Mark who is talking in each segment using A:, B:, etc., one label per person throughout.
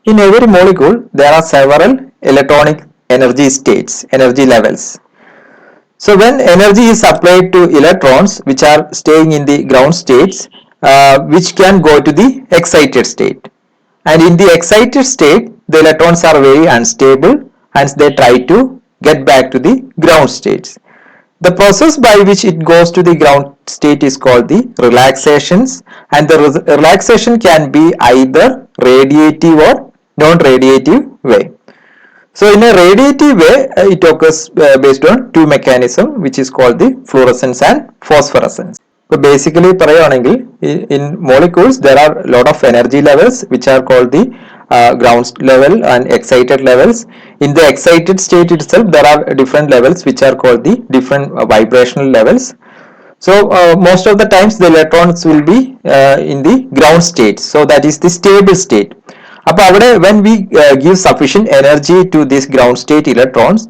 A: In every molecule, there are several electronic energy states, energy levels. So when energy is applied to electrons which are staying in the ground states, which can go to the excited state. And in the excited state, the electrons are very unstable, hence they try to get back to the ground states. The process by which it goes to the ground state is called the relaxations, and the relaxation can be either radiative or non-radiative way. So in a radiative way, it occurs based on two mechanisms, which is called the fluorescence and phosphorescence. So basically പറയുകയാണെങ്കിൽ in molecules there are a lot of energy levels which are called the ground level and excited levels. In the excited state itself there are different levels which are called the different vibrational levels. So most of the times the electrons will be in the ground state, so that is the stable state. അപ്പോൾ അവിടെ when we give sufficient energy to these ground state electrons,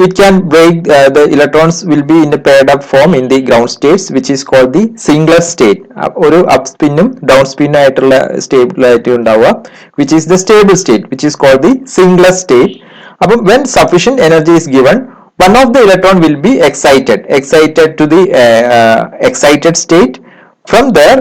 A: it can break the electrons will be in a paired up form in the ground states, which is called the singlet state. ഒരു up spinനും down spin ആയിട്ടുള്ള stable ആയിട്ട് ഉണ്ടാവുക, which is the stable state, which is called the singlet state. അപ്പോൾ when sufficient energy is given, one of the electron will be excited to the excited state. From there,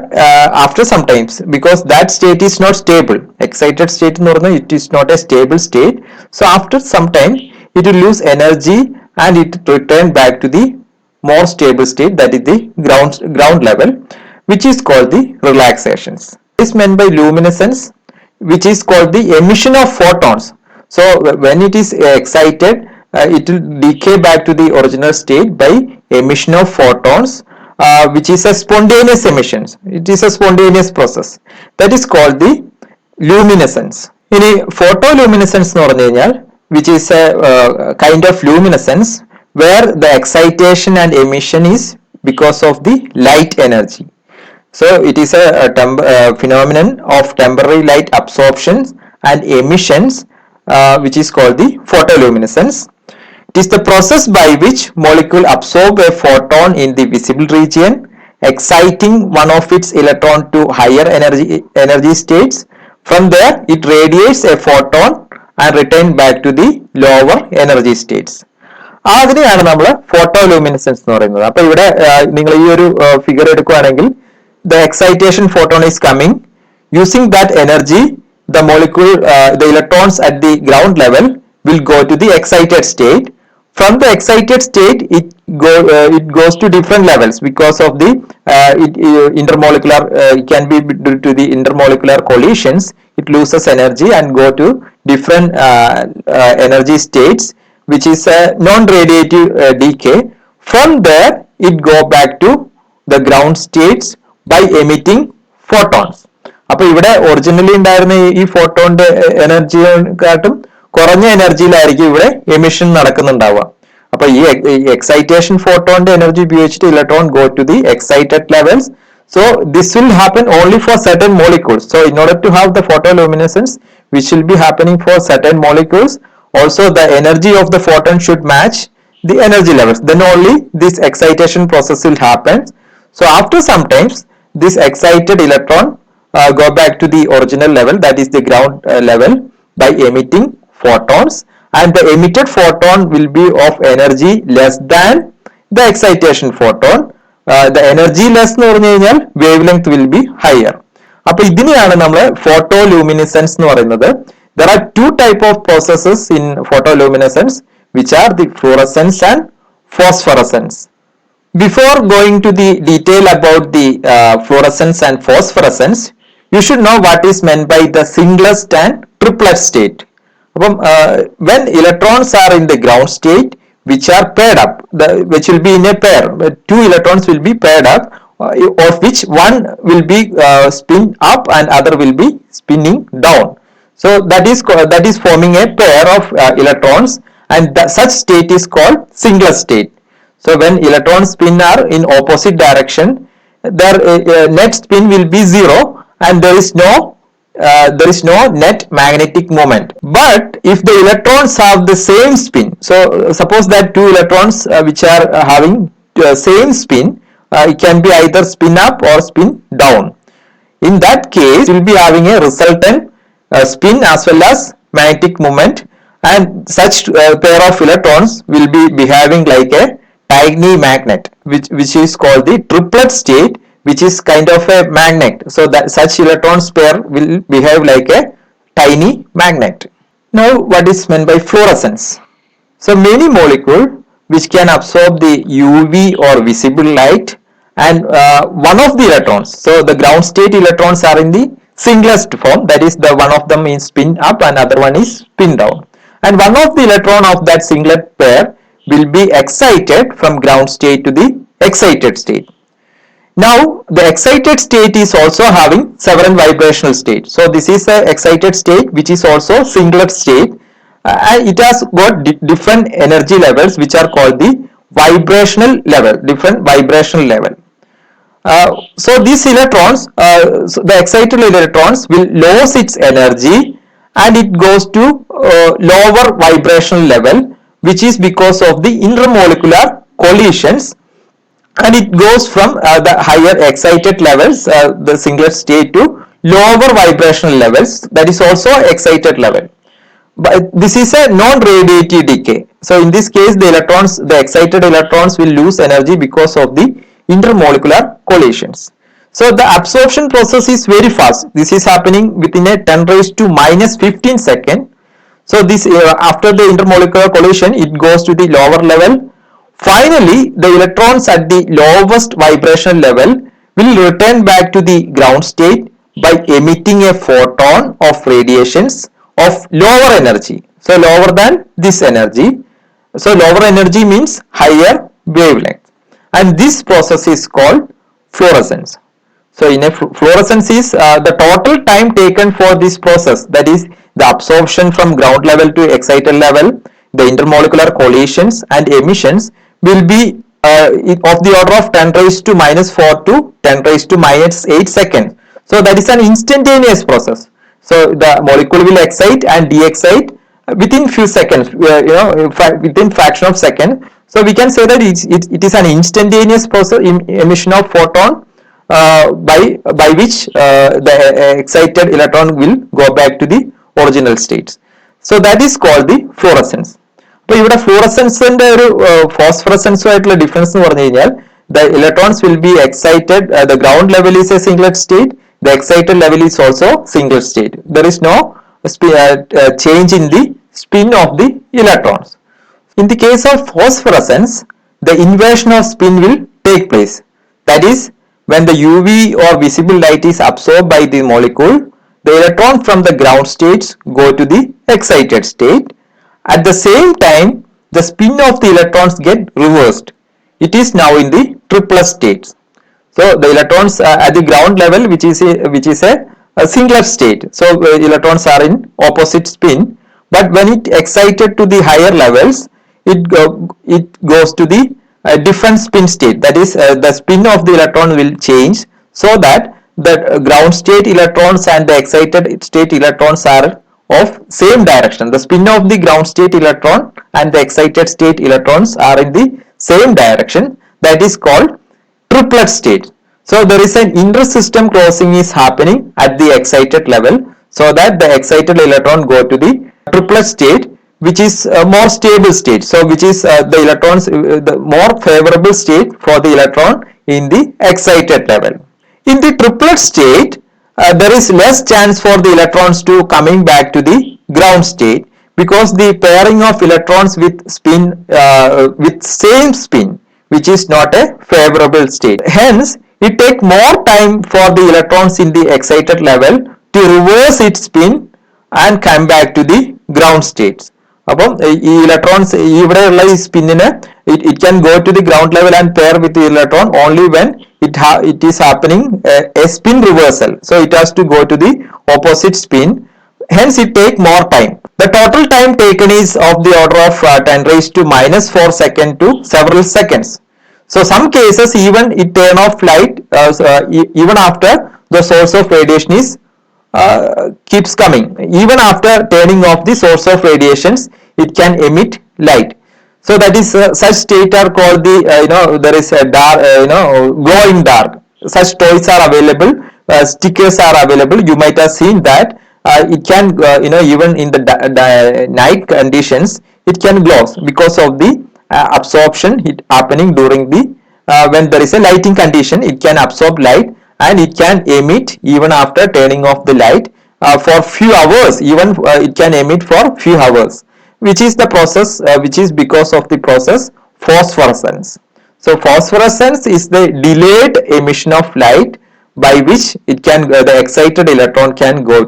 A: after some times, because that state is not stable, excited state in order, it is not a stable state. So after some time it will lose energy and it return back to the more stable state, that is the ground level, which is called the relaxations. This is meant by luminescence, which is called the emission of photons. So when it is excited, it will decay back to the original state by emission of photons, which is a spontaneous emission. It is a spontaneous process. That is called the luminescence. In photoluminescence, which is a kind of luminescence where the excitation and emission is because of the light energy. So it is a phenomenon of temporary light absorptions and emissions, which is called the photoluminescence. It is the process by which molecule absorb a photon in the visible region, exciting one of its electron to higher energy states. From there, it radiates a photon and return back to the lower energy states. അതിനെയാണ് നമ്മൾ ഫോട്ടോലൂമിനസെൻസ് എന്ന് പറയുന്നത്. അപ്പൊ ഇവിടെ നിങ്ങൾ ഈ ഒരു figure എടുക്കുകയാണെങ്കിൽ the excitation photon is coming. Using that energy, the molecule, the electrons at the ground level will go to the excited state. From the excited state, it goes to different levels because of the intermolecular. It can be due to the intermolecular collisions. It loses energy and go to different energy states, which is a non-radiative decay. From there, it go back to the ground states by emitting photons. അപ്പോൾ ഇവിടെ originally ഉണ്ടായിരുന്ന ഈ ഫോട്ടോന്റെ എനർജിയെക്കാട്ടും കുറഞ്ഞ എനർജിയിലായിരിക്കും ഇവിടെ emission നടക്കുന്നുണ്ടാവുക. അപ്പൊ ഈ excitation ഫോട്ടോന്റെ എനർജി ഉപയോഗിച്ചിട്ട് electron go to the excited levels. So this will happen only for certain molecules. So in order to have the photoluminescence, which will be happening for certain molecules, also the energy of the photon should match the energy levels. Then only this excitation process will happen. So after some times, this excited electron go back to the original level, that is the ground level, by emitting photons, and the emitted photon will be of energy less than the excitation photon. The energy less എന്ന് പറഞ്ഞു കഴിഞ്ഞാൽ wave length will be higher. അപ്പൊ ഇതിനെയാണ് നമ്മൾ ഫോട്ടോലൂമിനിസെൻസ് എന്ന് പറയുന്നത്. There are two type of processes in photoluminescence, which are the fluorescence and phosphorescence. Before going to the detail about the fluorescence and phosphorescence, you should know what is meant by the singlet and triplet state. When electrons are in the ground state, which are paired up, which will be in a pair, two electrons will be paired up, of which one will be spin up and other will be spinning down. So that is forming a pair of electrons, and such state is called singlet state. So when electrons spin are in opposite direction, their net spin will be zero, and there is no net magnetic moment. But if the electrons have the same spin, so suppose that two electrons which are having same spin, it can be either spin up or spin down. In that case, we will be having a resultant spin as well as magnetic moment, and such pair of electrons will be behaving like a tiny magnet, which is called the triplet state, which is kind of a magnet. So that such electrons pair will behave like a tiny magnet. Now, what is meant by fluorescence? So many molecules which can absorb the UV or visible light, and one of the electrons, so the ground state electrons are in the singlest form, that is the one of them is spin up and other one is spin down, and one of the electron of that singlet pair will be excited from ground state to the excited state. Now the excited state is also having several vibrational states. So this is the excited state which is also singlet state, and it has got different energy levels which are called the vibrational level, different vibrational level. So these electrons, so the excited electrons will lose its energy and it goes to lower vibrational level, which is because of the intermolecular collisions, and it goes from the higher excited levels, the singlet state, to lower vibrational levels, that is also excited level. But this is a non-radiative decay. So in this case, the excited electrons will lose energy because of the intermolecular collisions. So the absorption process is very fast. This is happening within a 10 raised to minus 15 second. So this after the intermolecular collision, it goes to the lower level. Finally, the electrons at the lowest vibrational level will return back to the ground state by emitting a photon of radiations of lower energy. So lower than this energy. So lower energy means higher wavelength, and this process is called fluorescence. So in a fluorescence is the total time taken for this process, that is the absorption from ground level to excited level, the intermolecular collisions and emissions will be of the order of 10 raised to minus 4 to 10 raised to minus 8 seconds. So that is an instantaneous process. So the molecule will excite and de-excite within few seconds, within fraction of second. So we can say that it is an instantaneous process, emission of photon, by which the excited electron will go back to the original states. So that is called the fluorescence. അപ്പോൾ ഇവിടെ ഫ്ലൂറസെൻസിന്റെ ഒരു ഫോസ്ഫറസെൻസുമായിട്ടുള്ള difference എന്ന് പറഞ്ഞു കഴിഞ്ഞാൽ, the electrons will be excited, the ground level is a singlet state, the excited level is also singlet state. There is no change in the spin of the electrons. In the case of phosphorescence, the inversion of spin will take place. That is, when the UV or visible light is absorbed by the molecule, the electron from the ground states go to the excited state. At the same time, the spin of the electrons get reversed. It is now in the triplet states. So the electrons at the ground level, which is a singlet state. So electrons are in opposite spin. But when it excited to the higher levels, it goes to the different spin state. That is, the spin of the electron will change, so that the ground state electrons and the excited state electrons are of same direction. The spin of the ground state electron and the excited state electrons are in the same direction. That is called triplet state. So there is an inter-system closing is happening at the excited level, so that the excited electron go to the triplet state, which is a more stable state. So which is the electrons, the more favorable state for the electron in the excited level. In the triplet state, there is less chance for the electrons to coming back to the ground state, because the pairing of electrons with spin with same spin, which is not a favorable state. Hence, it takes more time for the electrons in the excited level to reverse its spin and come back to the ground states. അപ്പം ഈ electrons ഇവിടെയുള്ള ഈ സ്പിന്നിന് it can go to the ground level and pair with the electron only when it is happening a spin reversal. So it has to go to the opposite spin. Hence it take more time. The total time taken is of the order of 10 raised to minus 4 second to several seconds. So some cases even it turn off light even after the source of radiation is keeps coming. Even after turning off the source of radiations, it can emit light. So that is such state are called the there is a dark glow in dark. Such toys are available, stickers are available. You might have seen that it can even in the night conditions it can glow because of the absorption it happening during the when there is a lighting condition. It can absorb light and it can emit even after turning off the light for few hours. Even it can emit for few hours, which is the process which is because of the process phosphorescence. So phosphorescence is the delayed emission of light by which it can the excited electron can go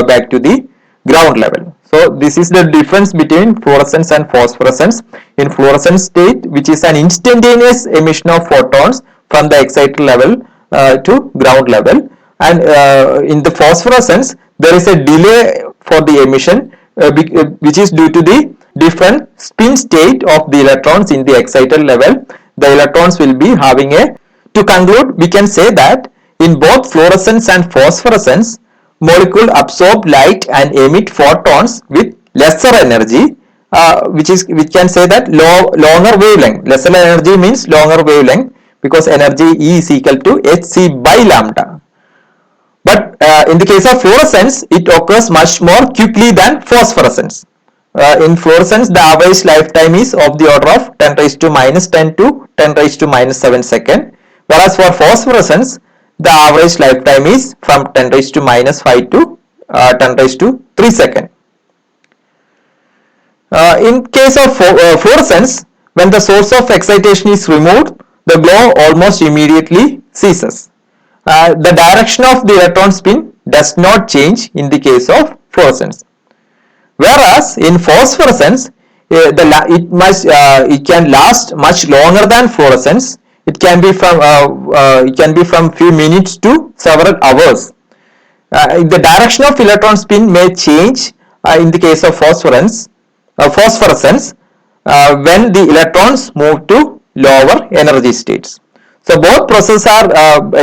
A: back to the ground level. So this is the difference between fluorescence and phosphorescence. In fluorescence state, which is an instantaneous emission of photons from the excited level to ground level, and in the phosphorescence there is a delay for the emission which is due to the different spin state of the electrons in the excited level. The electrons will be having a, to conclude we can say that in both fluorescence and phosphorescence, molecule absorb light and emit photons with lesser energy, which can say that longer wavelength. Lesser energy means longer wavelength because energy E is equal to hc by lambda. But in the case of fluorescence, it occurs much more quickly than phosphorescence. In fluorescence, the average lifetime is of the order of 10 raised to minus 10 to 10 raised to minus 7 second. Whereas for phosphorescence, the average lifetime is from 10 raised to minus 5 to 10 raised to 3 second. In case of fluorescence, when the source of excitation is removed, the glow almost immediately ceases. The direction of the electron spin does not change in the case of fluorescence. Whereas in phosphorescence, it can last much longer than fluorescence. It can be from few minutes to several hours. The direction of electron spin may change in the case of phosphorescence when the electrons move to lower energy states. So both processes are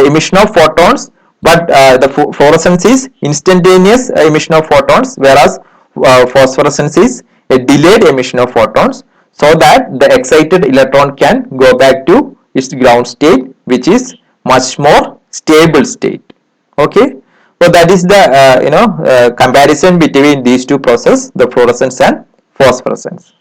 A: emission of photons, but the fluorescence is instantaneous emission of photons, whereas phosphorescence is a delayed emission of photons, so that the excited electron can go back to its ground state, which is much more stable state. Okay, so that is the comparison between these two processes, the fluorescence and phosphorescence.